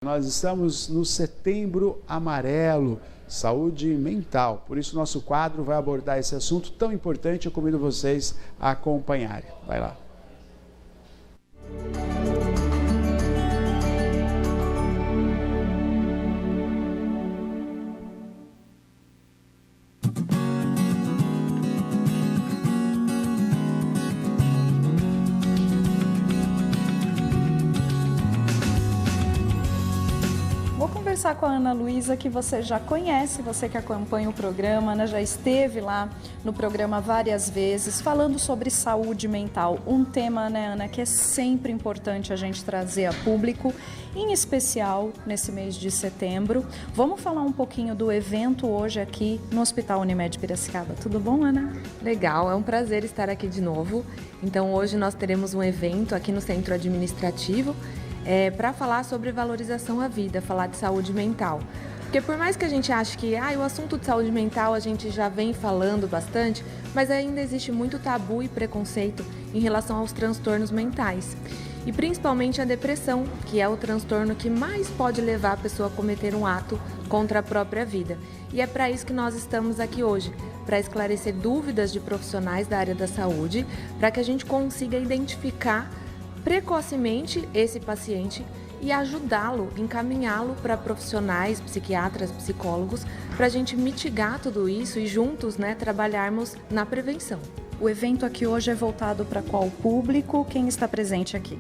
Nós estamos no Setembro Amarelo, saúde mental. Por isso, nosso quadro vai abordar esse assunto tão importante. Eu convido vocês a acompanharem. Vai lá. Vou conversar com a Ana Luísa, que você já conhece, você que acompanha o programa, né? Já esteve lá no programa várias vezes, falando sobre saúde mental. Um tema, né, Ana, que é sempre importante a gente trazer a público, em especial nesse mês de setembro. Vamos falar um pouquinho do evento hoje aqui no Hospital Unimed Piracicaba. Tudo bom, Ana? Legal, é um prazer estar aqui de novo. Então hoje nós teremos um evento aqui no Centro Administrativo para falar sobre valorização à vida, falar de saúde mental. Porque por mais que a gente ache que o assunto de saúde mental a gente já vem falando bastante, mas ainda existe muito tabu e preconceito em relação aos transtornos mentais. E principalmente a depressão, que é o transtorno que mais pode levar a pessoa a cometer um ato contra a própria vida. E é para isso que nós estamos aqui hoje, para esclarecer dúvidas de profissionais da área da saúde, para que a gente consiga identificar precocemente esse paciente e ajudá-lo, encaminhá-lo para profissionais, psiquiatras, psicólogos, para a gente mitigar tudo isso e juntos, trabalharmos na prevenção. O evento aqui hoje é voltado para qual público? Quem está presente aqui?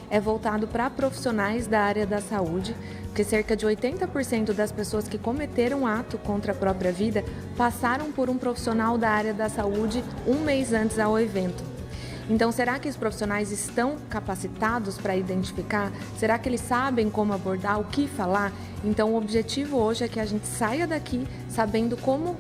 É voltado para profissionais da área da saúde, porque cerca de 80% das pessoas que cometeram ato contra a própria vida passaram por um profissional da área da saúde um mês antes ao evento. Então, será que os profissionais estão capacitados para identificar? Será que eles sabem como abordar, o que falar? Então, o objetivo hoje é que a gente saia daqui sabendo como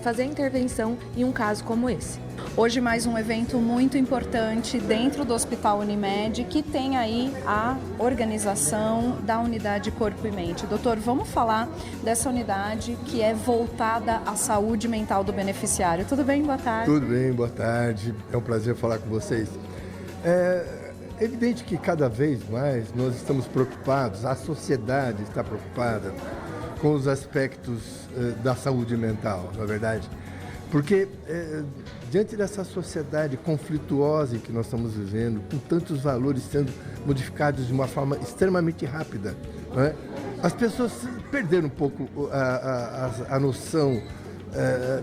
fazer a intervenção em um caso como esse. Hoje mais um evento muito importante dentro do Hospital Unimed, que tem aí a organização da unidade Corpo e Mente. Doutor, vamos falar dessa unidade que é voltada à saúde mental do beneficiário. Tudo bem? Boa tarde. Tudo bem, boa tarde. É um prazer falar com vocês. É evidente que cada vez mais nós estamos preocupados, a sociedade está preocupada com os aspectos da saúde mental, na verdade. Porque diante dessa sociedade conflituosa em que nós estamos vivendo, com tantos valores sendo modificados de uma forma extremamente rápida, não é? As pessoas perderam um pouco a noção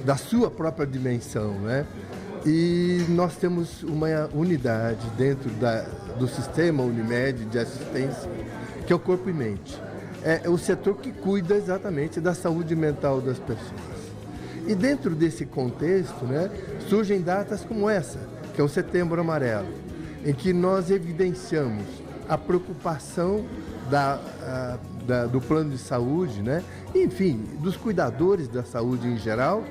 da sua própria dimensão, não é? E nós temos uma unidade dentro do sistema Unimed de assistência, que é o Corpo e Mente. É o setor que cuida exatamente da saúde mental das pessoas. E dentro desse contexto, surgem datas como essa, que é o Setembro Amarelo, em que nós evidenciamos a preocupação do plano de saúde, enfim, dos cuidadores da saúde em geral,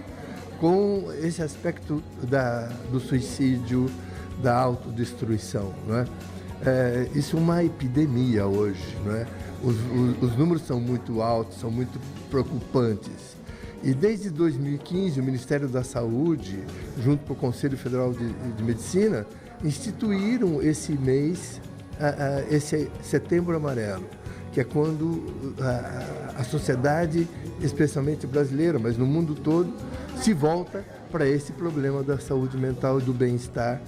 com esse aspecto do suicídio, da autodestruição. Isso é uma epidemia hoje, Os números são muito altos, são muito preocupantes. E desde 2015, o Ministério da Saúde, junto com o Conselho Federal de Medicina, instituíram esse mês, esse Setembro Amarelo, que é quando a sociedade, especialmente brasileira, mas no mundo todo, se volta para esse problema da saúde mental e do bem-estar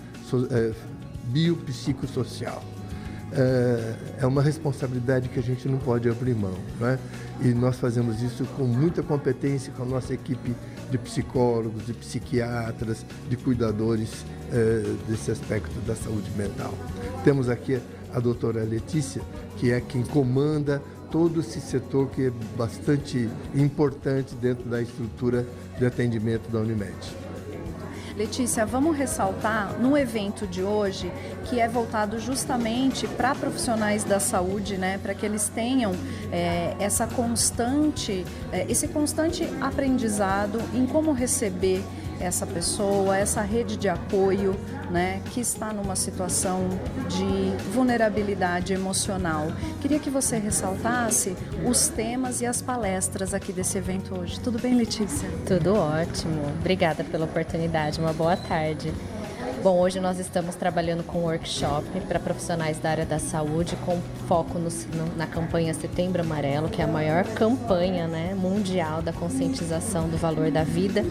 biopsicossocial. É uma responsabilidade que a gente não pode abrir mão, E nós fazemos isso com muita competência com a nossa equipe de psicólogos, de psiquiatras, de cuidadores desse aspecto da saúde mental. Temos aqui a doutora Letícia, que é quem comanda todo esse setor que é bastante importante dentro da estrutura de atendimento da Unimed. Letícia, vamos ressaltar no evento de hoje que é voltado justamente para profissionais da saúde, para que eles tenham esse constante aprendizado em como receber essa pessoa, essa rede de apoio, que está numa situação de vulnerabilidade emocional. Queria que você ressaltasse os temas e as palestras aqui desse evento hoje. Tudo bem, Letícia? Tudo ótimo. Obrigada pela oportunidade. Uma boa tarde. Bom, hoje nós estamos trabalhando com um workshop para profissionais da área da saúde, com foco na campanha Setembro Amarelo, que é a maior campanha, né, mundial da conscientização do valor da vida.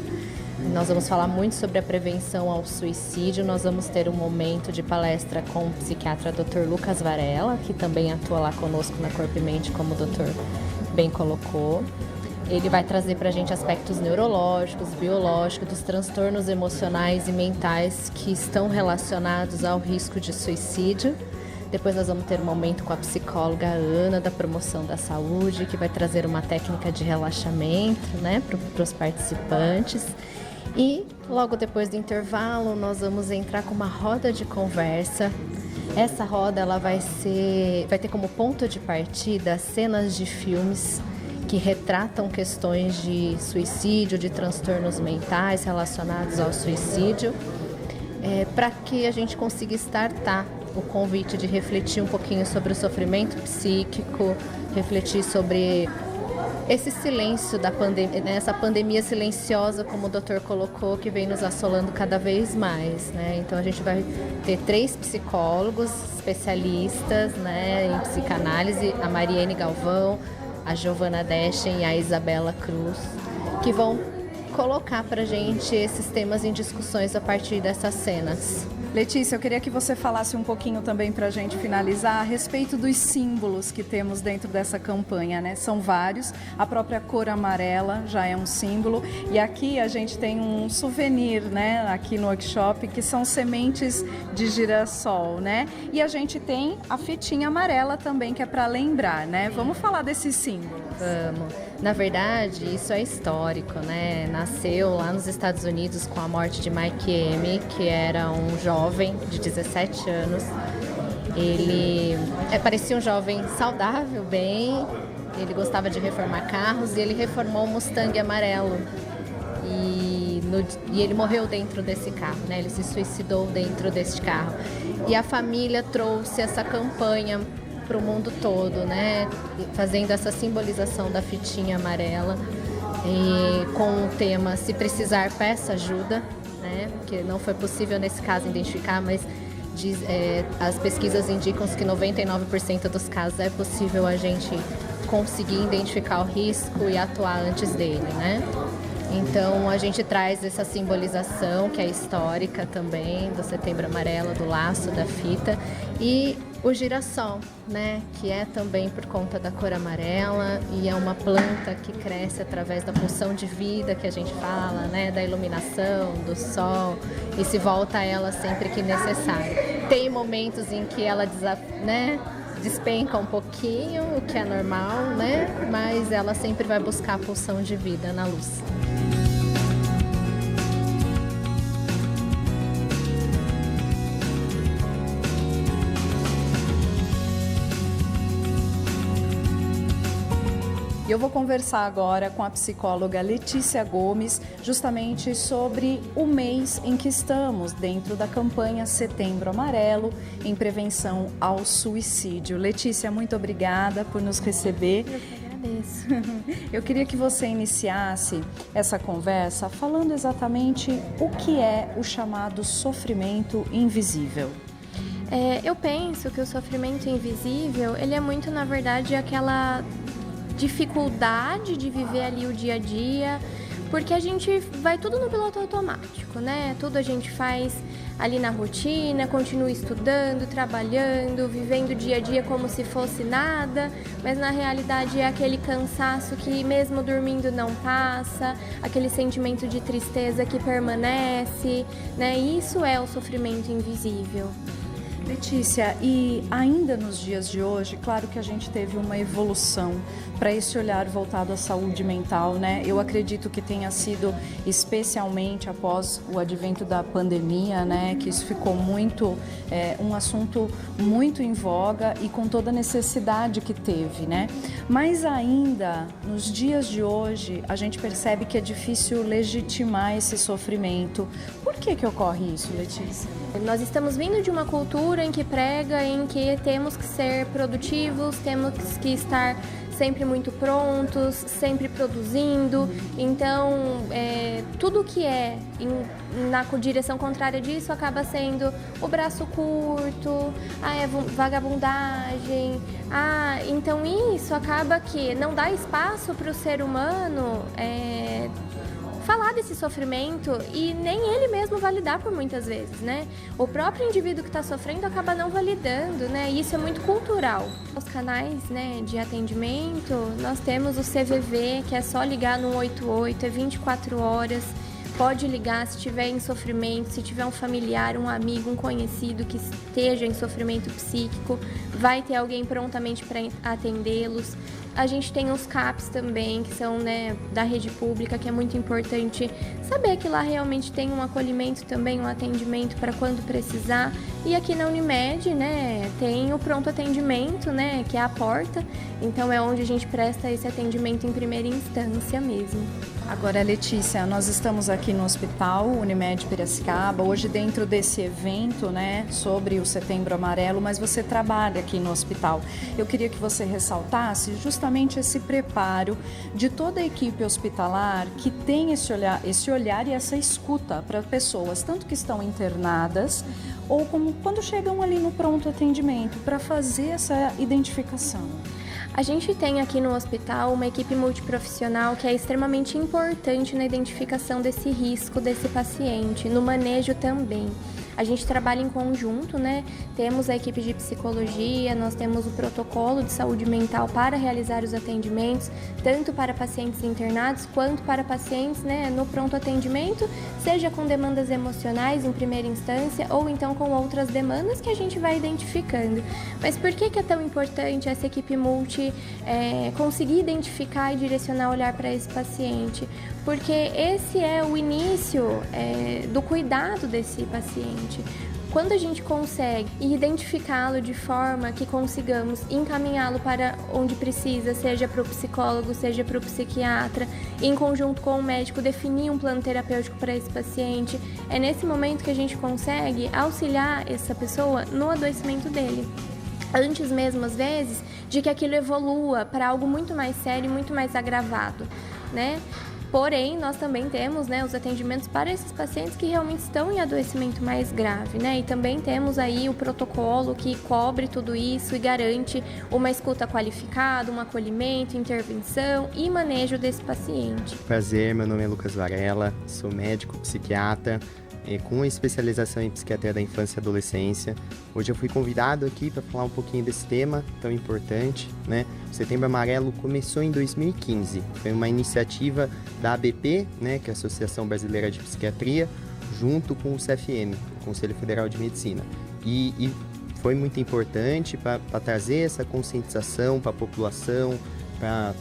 Nós vamos falar muito sobre a prevenção ao suicídio. Nós vamos ter um momento de palestra com o psiquiatra Dr. Lucas Varela, que também atua lá conosco na Corpo e Mente, como o doutor bem colocou. Ele vai trazer para a gente aspectos neurológicos, biológicos, dos transtornos emocionais e mentais que estão relacionados ao risco de suicídio. Depois nós vamos ter um momento com a psicóloga Ana, da promoção da saúde, que vai trazer uma técnica de relaxamento, né, para os participantes. E logo depois do intervalo nós vamos entrar com uma roda de conversa. Essa roda ela vai ter como ponto de partida cenas de filmes que retratam questões de suicídio, de transtornos mentais relacionados ao suicídio, para que a gente consiga startar o convite de refletir um pouquinho sobre o sofrimento psíquico, refletir sobre esse silêncio da pandemia, né? Essa pandemia silenciosa, como o doutor colocou, que vem nos assolando cada vez mais, né? Então a gente vai ter 3 psicólogos especialistas, né, em psicanálise, a Mariene Galvão, a Giovana Deschen e a Isabela Cruz, que vão colocar pra gente esses temas em discussões a partir dessas cenas. Letícia, eu queria que você falasse um pouquinho também para a gente finalizar a respeito dos símbolos que temos dentro dessa campanha, né? São vários, a própria cor amarela já é um símbolo e aqui a gente tem um souvenir, né? Aqui no workshop, que são sementes de girassol, né? E a gente tem a fitinha amarela também, que é para lembrar, né? Vamos falar desses símbolos. Vamos. Na verdade, isso é histórico, né? Nasceu lá nos Estados Unidos com a morte de Mike M., que era um jovem de 17 anos. Ele parecia um jovem saudável, bem, ele gostava de reformar carros e ele reformou um Mustang amarelo. E ele morreu dentro desse carro, né? Ele se suicidou dentro desse carro. E a família trouxe essa campanha para o mundo todo, né? Fazendo essa simbolização da fitinha amarela e com o tema "Se precisar, peça ajuda", né? Porque não foi possível nesse caso identificar, mas as pesquisas indicam que 99% dos casos é possível a gente conseguir identificar o risco e atuar antes dele, né? Então a gente traz essa simbolização que é histórica também do Setembro Amarelo, do laço, da fita, e o girassol, né, que é também por conta da cor amarela e é uma planta que cresce através da pulsão de vida que a gente fala, né, da iluminação, do sol, e se volta a ela sempre que necessário. Tem momentos em que ela despenca um pouquinho, o que é normal, né, mas ela sempre vai buscar a pulsão de vida na luz. E eu vou conversar agora com a psicóloga Letícia Gomes, justamente sobre o mês em que estamos dentro da campanha Setembro Amarelo em prevenção ao suicídio. Letícia, muito obrigada por nos receber. Eu que agradeço. Eu queria que você iniciasse essa conversa falando exatamente o que é o chamado sofrimento invisível. Eu penso que o sofrimento invisível, ele é muito, na verdade, aquela dificuldade de viver ali o dia a dia, porque a gente vai tudo no piloto automático, né? Tudo a gente faz ali na rotina, continua estudando, trabalhando, vivendo o dia a dia como se fosse nada, mas na realidade é aquele cansaço que mesmo dormindo não passa, aquele sentimento de tristeza que permanece, né? Isso é o sofrimento invisível. Letícia, e ainda nos dias de hoje, claro que a gente teve uma evolução para esse olhar voltado à saúde mental, né? Eu acredito que tenha sido especialmente após o advento da pandemia, né? Que isso ficou muito, um assunto muito em voga e com toda a necessidade que teve, né? Mas ainda, nos dias de hoje, a gente percebe que é difícil legitimar esse sofrimento. Por que ocorre isso, Letícia? Nós estamos vindo de uma cultura em que prega em que temos que ser produtivos, temos que estar sempre muito prontos, sempre produzindo. Então, tudo que é na direção contrária disso acaba sendo o braço curto, vagabundagem. Então isso acaba que não dá espaço para o ser humano falar desse sofrimento e nem ele mesmo validar por muitas vezes, né? O próprio indivíduo que está sofrendo acaba não validando, né? E isso é muito cultural. Os canais, né, de atendimento, nós temos o CVV, que é só ligar no 188, é 24 horas. Pode ligar se estiver em sofrimento, se tiver um familiar, um amigo, um conhecido que esteja em sofrimento psíquico, vai ter alguém prontamente para atendê-los. A gente tem os CAPs também, que são, né, da rede pública, que é muito importante saber que lá realmente tem um acolhimento também, um atendimento para quando precisar. E aqui na Unimed, né, tem o pronto atendimento, né, que é a porta. Então é onde a gente presta esse atendimento em primeira instância mesmo. Agora, Letícia, nós estamos aqui no Hospital Unimed Piracicaba, hoje dentro desse evento, né, sobre o Setembro Amarelo, mas você trabalha aqui no hospital. Eu queria que você ressaltasse justamente esse preparo de toda a equipe hospitalar que tem esse olhar e essa escuta para pessoas, tanto que estão internadas, ou como quando chegam ali no pronto atendimento, para fazer essa identificação. A gente tem aqui no hospital uma equipe multiprofissional que é extremamente importante na identificação desse risco desse paciente, no manejo também. A gente trabalha em conjunto, né? Temos a equipe de psicologia, nós temos o protocolo de saúde mental para realizar os atendimentos, tanto para pacientes internados quanto para pacientes, né, no pronto atendimento, seja com demandas emocionais em primeira instância ou então com outras demandas que a gente vai identificando. Mas por que é tão importante essa equipe multi conseguir identificar e direcionar o olhar para esse paciente? Porque esse é o início do cuidado desse paciente. Quando a gente consegue identificá-lo de forma que consigamos encaminhá-lo para onde precisa, seja para o psicólogo, seja para o psiquiatra, em conjunto com o médico, definir um plano terapêutico para esse paciente, é nesse momento que a gente consegue auxiliar essa pessoa no adoecimento dele. Antes mesmo, às vezes, de que aquilo evolua para algo muito mais sério e muito mais agravado, né? Porém, nós também temos, né, os atendimentos para esses pacientes que realmente estão em adoecimento mais grave, né? E também temos aí o protocolo que cobre tudo isso e garante uma escuta qualificada, um acolhimento, intervenção e manejo desse paciente. Prazer, meu nome é Lucas Varela, sou médico psiquiatra, com especialização em psiquiatria da infância e adolescência. Hoje eu fui convidado aqui para falar um pouquinho desse tema tão importante, né? O Setembro Amarelo começou em 2015, foi uma iniciativa da ABP, né, que é a Associação Brasileira de Psiquiatria, junto com o CFM, o Conselho Federal de Medicina. E foi muito importante para trazer essa conscientização para a população, para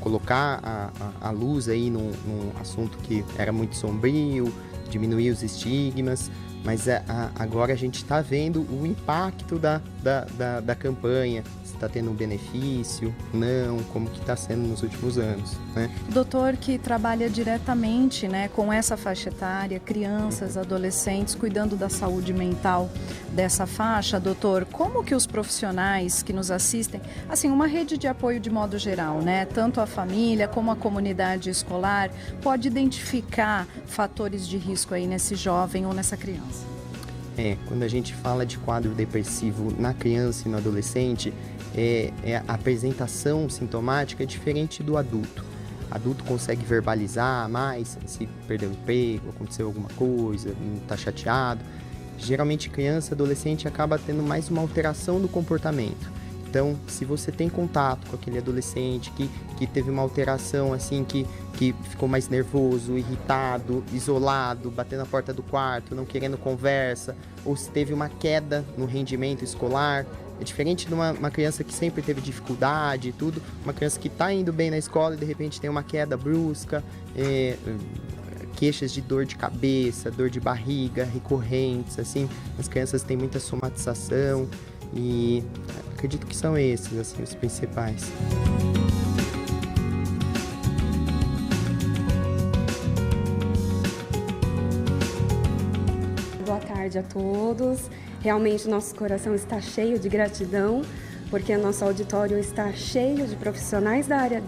colocar a luz aí num assunto que era muito sombrio, diminuir os estigmas, mas agora a gente está vendo o impacto da campanha, se está tendo um benefício, não, como que está sendo nos últimos anos, né? Doutor que trabalha diretamente, né, com essa faixa etária, crianças, adolescentes, cuidando da saúde mental dessa faixa, doutor, como que os profissionais que nos assistem, assim, uma rede de apoio de modo geral, né, tanto a família como a comunidade escolar, pode identificar fatores de risco aí nesse jovem ou nessa criança? Quando a gente fala de quadro depressivo na criança e no adolescente, a apresentação sintomática é diferente do adulto. O adulto consegue verbalizar mais, se perdeu o emprego, aconteceu alguma coisa, está chateado. Geralmente criança e adolescente acaba tendo mais uma alteração do comportamento. Então, se você tem contato com aquele adolescente que teve uma alteração assim, que ficou mais nervoso, irritado, isolado, batendo na porta do quarto, não querendo conversa, ou se teve uma queda no rendimento escolar, é diferente de uma criança que sempre teve dificuldade e tudo, uma criança que está indo bem na escola e de repente tem uma queda brusca, queixas de dor de cabeça, dor de barriga, recorrentes, assim, as crianças têm muita somatização e acredito que são esses, assim, os principais. Boa tarde a todos. Realmente nosso coração está cheio de gratidão porque nosso auditório está cheio de profissionais da área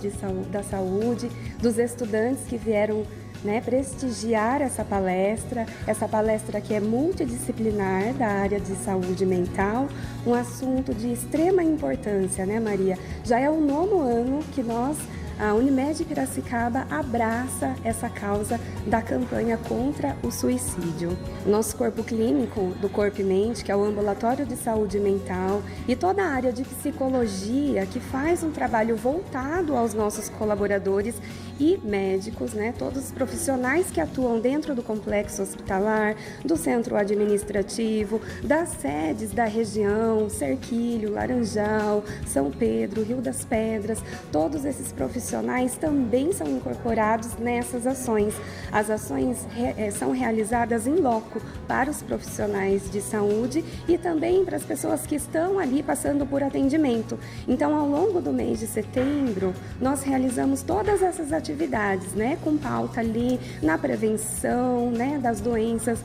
da saúde, dos estudantes que vieram prestigiar essa palestra que é multidisciplinar da área de saúde mental, um assunto de extrema importância, né, Maria? Já é o 9º ano que a Unimed Piracicaba abraça essa causa da campanha contra o suicídio. Nosso corpo clínico do Corpo e Mente, que é o Ambulatório de Saúde Mental, e toda a área de psicologia, que faz um trabalho voltado aos nossos colaboradores e médicos, todos os profissionais que atuam dentro do complexo hospitalar, do centro administrativo, das sedes da região, Cerquilho, Laranjal, São Pedro, Rio das Pedras, todos esses profissionais também são incorporados nessas ações. As ações são realizadas em loco para os profissionais de saúde e também para as pessoas que estão ali passando por atendimento. Então, ao longo do mês de setembro, nós realizamos todas essas atividades, com pauta ali na prevenção, das doenças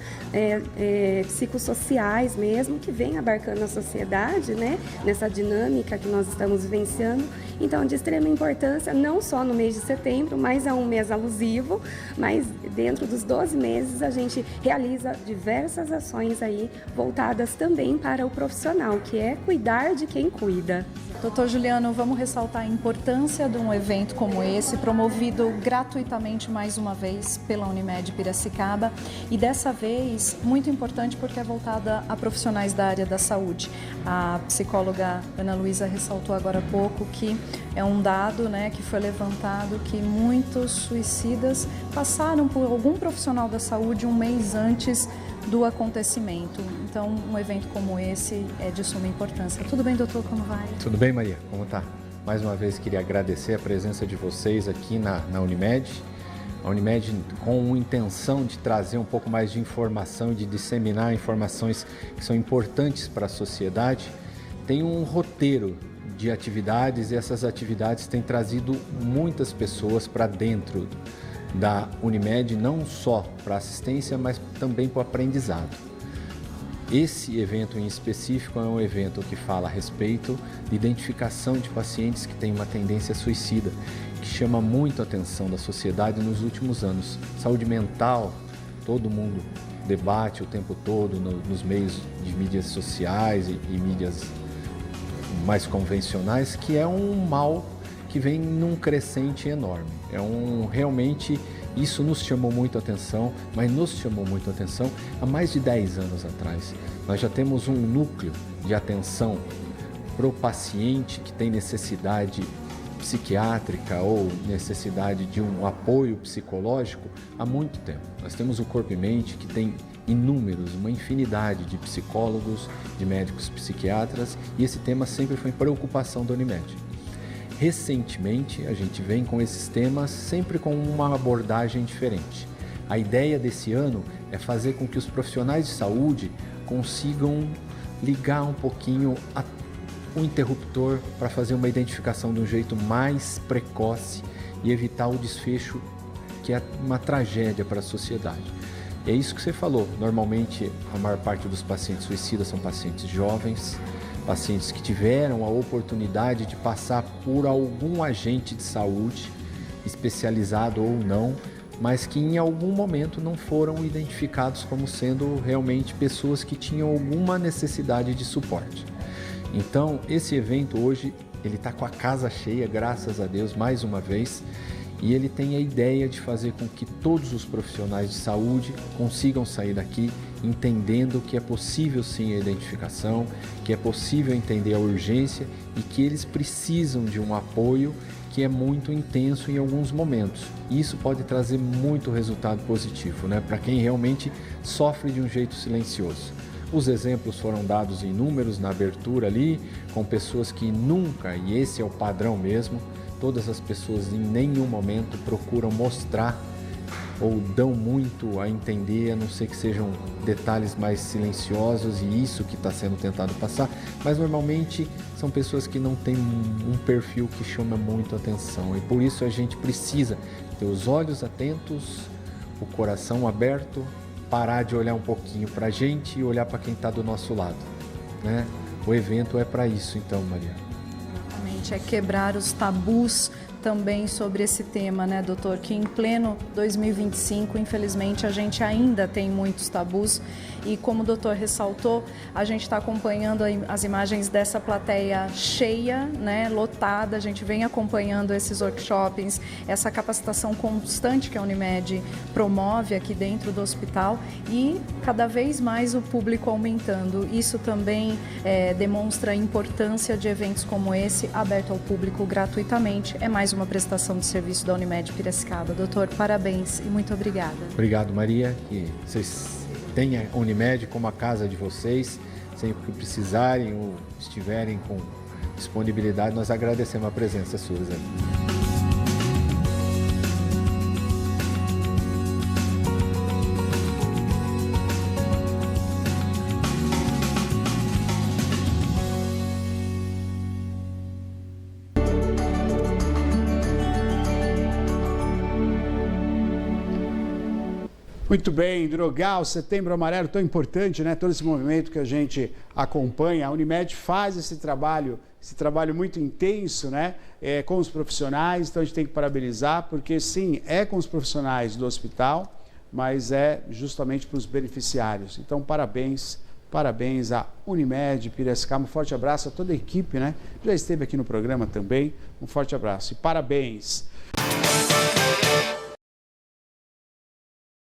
psicossociais mesmo, que vem abarcando a sociedade, nessa dinâmica que nós estamos vivenciando. Então, de extrema importância, não só no mês de setembro, mas é um mês alusivo, mas dentro dos 12 meses a gente realiza diversas ações aí voltadas também para o profissional, que é cuidar de quem cuida. Doutor Juliano, vamos ressaltar a importância de um evento como esse, promovido gratuitamente mais uma vez pela Unimed Piracicaba, e dessa vez muito importante porque é voltada a profissionais da área da saúde. A psicóloga Ana Luísa ressaltou agora há pouco que é um dado que foi levantado que muitos suicidas passaram por algum profissional da saúde um mês antes do acontecimento. Então, um evento como esse é de suma importância. Tudo bem, doutor? Como vai? Tudo bem, Maria? Como tá? Mais uma vez, queria agradecer a presença de vocês aqui na Unimed. A Unimed, com a intenção de trazer um pouco mais de informação e de disseminar informações que são importantes para a sociedade, tem um roteiro de atividades, e essas atividades têm trazido muitas pessoas para dentro da Unimed, não só para assistência, mas também para o aprendizado. Esse evento em específico é um evento que fala a respeito de identificação de pacientes que têm uma tendência suicida, que chama muito a atenção da sociedade nos últimos anos. Saúde mental, todo mundo debate o tempo todo nos meios de mídias sociais e mídias mais convencionais, que é um mal que vem num crescente enorme. Realmente, isso nos chamou muito a atenção, mas nos chamou muito a atenção há mais de 10 anos atrás. Nós já temos um núcleo de atenção para o paciente que tem necessidade psiquiátrica ou necessidade de um apoio psicológico há muito tempo. Nós temos o Corpo e Mente, que tem uma infinidade de psicólogos, de médicos psiquiatras, e esse tema sempre foi preocupação da Unimed. Recentemente, a gente vem com esses temas sempre com uma abordagem diferente. A ideia desse ano é fazer com que os profissionais de saúde consigam ligar um pouquinho o interruptor para fazer uma identificação de um jeito mais precoce e evitar o desfecho, que é uma tragédia para a sociedade. É isso que você falou. Normalmente, a maior parte dos pacientes suicidas são pacientes jovens, pacientes que tiveram a oportunidade de passar por algum agente de saúde, especializado ou não, mas que em algum momento não foram identificados como sendo realmente pessoas que tinham alguma necessidade de suporte. Então, esse evento hoje, ele está com a casa cheia, graças a Deus, mais uma vez, e ele tem a ideia de fazer com que todos os profissionais de saúde consigam sair daqui entendendo que é possível sim a identificação, que é possível entender a urgência e que eles precisam de um apoio que é muito intenso em alguns momentos. E isso pode trazer muito resultado positivo, para quem realmente sofre de um jeito silencioso. Os exemplos foram dados em números na abertura ali, com pessoas que nunca, e esse é o padrão mesmo, todas as pessoas em nenhum momento procuram mostrar ou dão muito a entender, a não ser que sejam detalhes mais silenciosos, e isso que está sendo tentado passar, mas normalmente são pessoas que não têm um perfil que chama muito atenção, e por isso a gente precisa ter os olhos atentos, o coração aberto, parar de olhar um pouquinho para a gente e olhar para quem está do nosso lado, O evento é para isso então, Maria. Exatamente, é quebrar os tabus também sobre esse tema, né, doutor? Que em pleno 2025, infelizmente, a gente ainda tem muitos tabus e, como o doutor ressaltou, a gente está acompanhando as imagens dessa plateia cheia, né, lotada, a gente vem acompanhando esses workshops, essa capacitação constante que a Unimed promove aqui dentro do hospital e cada vez mais o público aumentando. Isso também demonstra a importância de eventos como esse, aberto ao público gratuitamente. É mais uma prestação de serviço da Unimed Piracicaba. Doutor, parabéns e muito obrigada. Obrigado, Maria, que vocês tenham a Unimed como a casa de vocês, sempre que precisarem ou estiverem com disponibilidade, nós agradecemos a presença sua, Zé. Muito bem, Drogal, Setembro Amarelo, tão importante, né? Todo esse movimento que a gente acompanha. A Unimed faz esse trabalho muito intenso, né? Com os profissionais, então a gente tem que parabenizar, porque sim, é com os profissionais do hospital, mas é justamente para os beneficiários. Então, parabéns à Unimed Piracicaba. Um forte abraço a toda a equipe, né? Já esteve aqui no programa também. Um forte abraço e parabéns.